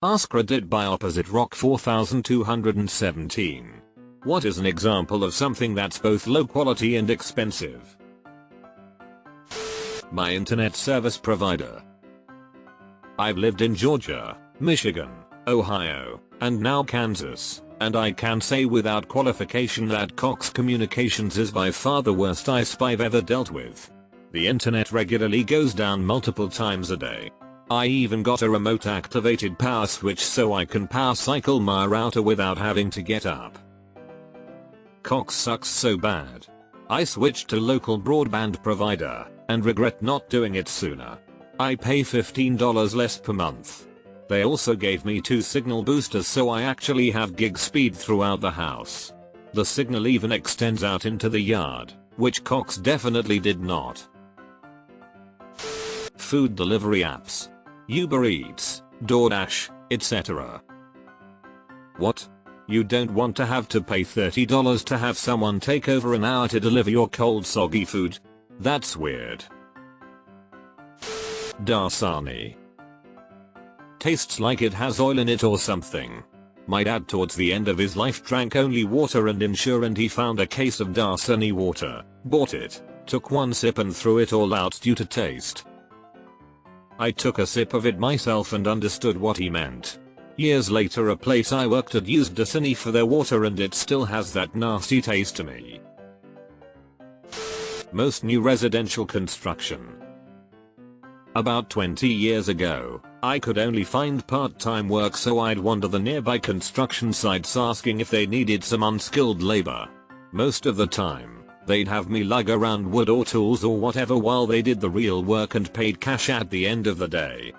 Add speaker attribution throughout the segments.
Speaker 1: AskReddit by opposite rock 4217. What is an example of something that's both low quality and expensive? My internet service provider. I've lived in Georgia, Michigan, Ohio, and now Kansas, and I can say without qualification that Cox Communications is by far the worst ISP I've ever dealt with. The internet regularly goes down multiple times a day. I even got a remote activated power switch so I can power cycle my router without having to get up. Cox sucks so bad. I switched to local broadband provider and regret not doing it sooner. I pay $15 less per month. They also gave me 2 signal boosters so I actually have gig speed throughout the house. The signal even extends out into the yard, which Cox definitely did not. Food delivery apps. Uber Eats, DoorDash, etc. What? You don't want to have to pay $30 to have someone take over an hour to deliver your cold soggy food? That's weird. Dasani. Tastes like it has oil in it or something. My dad towards the end of his life drank only water and ensure, and he found a case of Dasani water, bought it, took one sip and threw it all out due to taste. I took a sip of it myself and understood what he meant. Years later a place I worked at used Dasani for their water and it still has that nasty taste to me. Most new residential construction. About 20 years ago, I could only find part-time work, so I'd wander the nearby construction sites asking if they needed some unskilled labor. Most of the time, they'd have me lug around wood or tools or whatever while they did the real work and paid cash at the end of the day.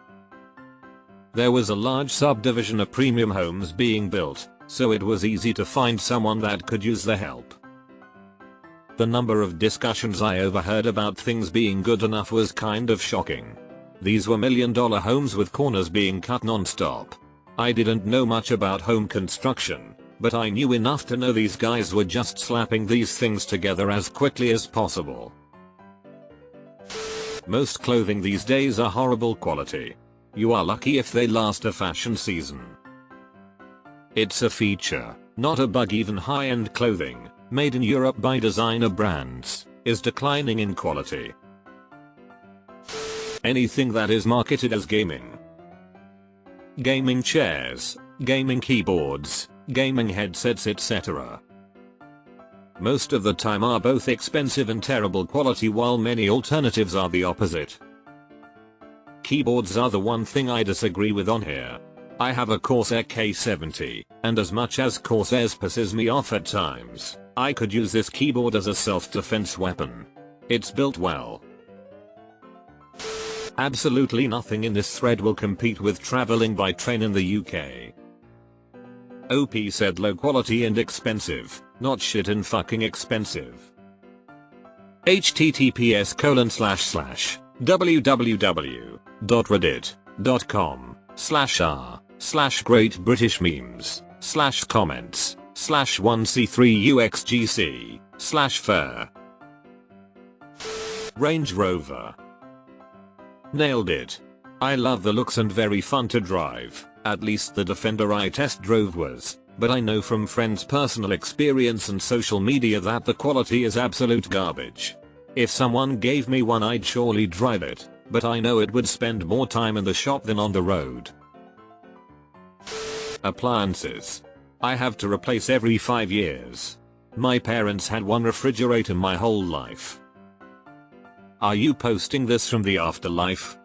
Speaker 1: There was a large subdivision of premium homes being built, so it was easy to find someone that could use the help. The number of discussions I overheard about things being good enough was kind of shocking. These were $1,000,000 homes with corners being cut non-stop. I didn't know much about home construction, but I knew enough to know these guys were just slapping these things together as quickly as possible. Most clothing these days are horrible quality. You are lucky if they last a fashion season. It's a feature, not a bug. Even high-end clothing, made in Europe by designer brands, is declining in quality. Anything that is marketed as gaming. Gaming chairs, gaming keyboards, gaming headsets, etc. Most of the time are both expensive and terrible quality, while many alternatives are the opposite. Keyboards are the one thing I disagree with on here. I have a Corsair K70, and as much as Corsairs pisses me off at times, I could use this keyboard as a self-defense weapon. It's built well. Absolutely nothing in this thread will compete with traveling by train in the UK. OP said low quality and expensive, not shit and fucking expensive. https://www.reddit.com/r/great-british-memes/comments/1c3uxgc/fair. Range Rover. Nailed it. I love the looks and very fun to drive, at least the Defender I test drove was, but I know from friends' personal experience and social media that the quality is absolute garbage. If someone gave me one I'd surely drive it, but I know it would spend more time in the shop than on the road. Appliances. I have to replace every 5 years. My parents had one refrigerator my whole life. Are you posting this from the afterlife?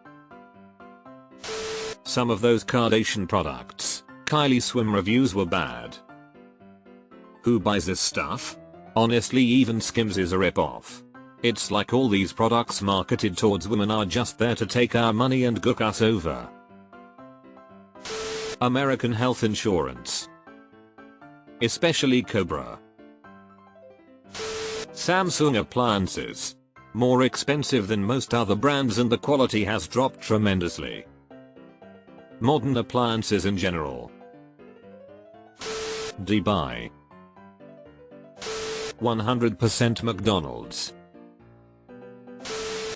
Speaker 1: Some of those Kardashian products, Kylie Swim reviews were bad. Who buys this stuff? Honestly, even Skims is a ripoff. It's like all these products marketed towards women are just there to take our money and gook us over. American health insurance. Especially Cobra. Samsung appliances. More expensive than most other brands and the quality has dropped tremendously. Modern appliances in general. Dubai. 100% McDonald's.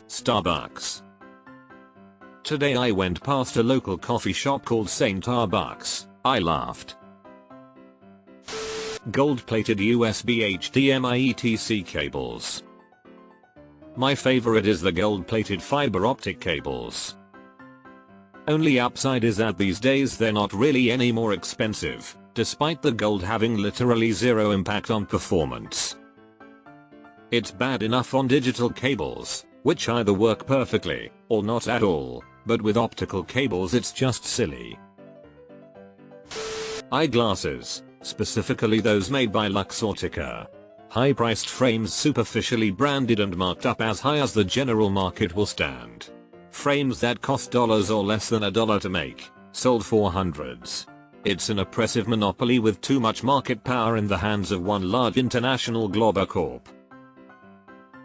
Speaker 1: Starbucks. Today I went past a local coffee shop called St. Starbucks. I laughed. Gold-plated USB HDMI etc cables. My favorite is the gold-plated fiber optic cables. Only upside is that these days they're not really any more expensive, despite the gold having literally zero impact on performance. It's bad enough on digital cables, which either work perfectly, or not at all, but with optical cables it's just silly. Eyeglasses, specifically those made by Luxottica. High-priced frames superficially branded and marked up as high as the general market will stand. Frames that cost dollars or less than $1 to make, sold for hundreds. It's an oppressive monopoly with too much market power in the hands of one large international global corp.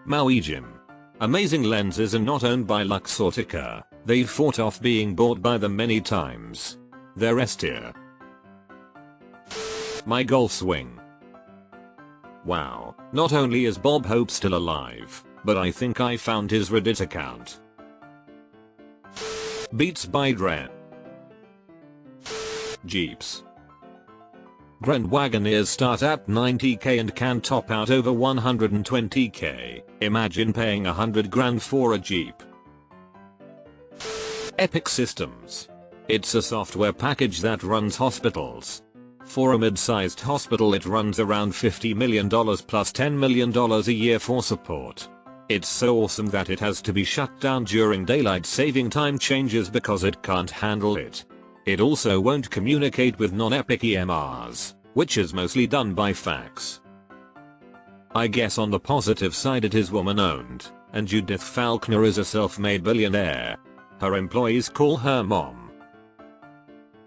Speaker 1: Maui Jim. Amazing lenses are not owned by Luxottica, they've fought off being bought by them many times. They're S tier. My golf swing. Wow, not only is Bob Hope still alive, but I think I found his Reddit account. Beats by Dre. Jeeps. Grand Wagoneers start at $90k and can top out over $120k. Imagine paying $100 for a Jeep. Epic Systems. It's a software package that runs hospitals. For a mid-sized hospital it runs around $50 million plus $10 million a year for support. It's so awesome that it has to be shut down during daylight saving time changes because it can't handle it. It also won't communicate with non-epic EMRs, which is mostly done by fax. I guess on the positive side it is woman owned, and Judith Falconer is a self-made billionaire. Her employees call her mom.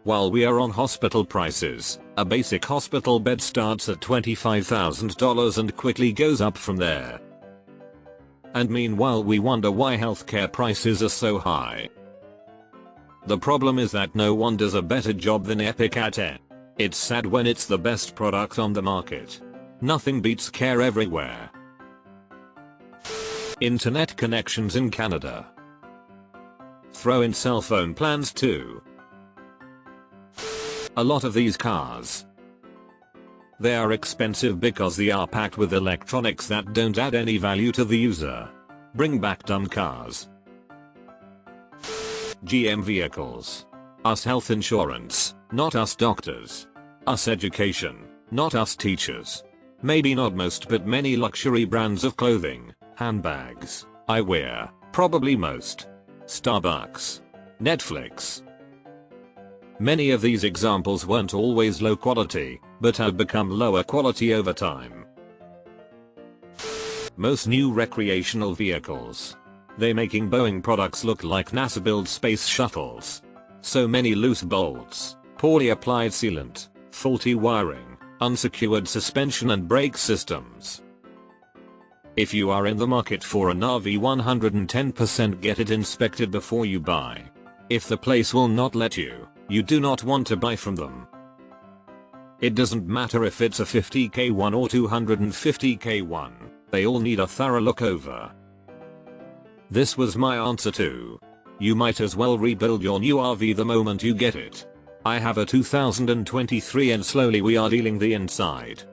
Speaker 1: While we are on hospital prices, a basic hospital bed starts at $25,000 and quickly goes up from there. And meanwhile we wonder why healthcare prices are so high. The problem is that no one does a better job than Epic at it. It's sad when it's the best product on the market. Nothing beats care everywhere. Internet connections in Canada. Throw in cell phone plans too. A lot of these cars. They are expensive because they are packed with electronics that don't add any value to the user. Bring back dumb cars. GM vehicles. Us health insurance, not us doctors. Us education, not us teachers. Maybe not most but many luxury brands of clothing, handbags, eyewear, probably most. Starbucks. Netflix. Many of these examples weren't always low quality, but have become lower quality over time. Most new recreational vehicles. They're making Boeing products look like NASA build space shuttles. So many loose bolts, poorly applied sealant, faulty wiring, unsecured suspension and brake systems. If you are in the market for an RV 110% get it inspected before you buy. If the place will not let you, you do not want to buy from them. It doesn't matter if it's a 50k one or 250k one, they all need a thorough look over. This was my answer to. You might as well rebuild your new RV the moment you get it. I have a 2023 and slowly we are dealing the inside.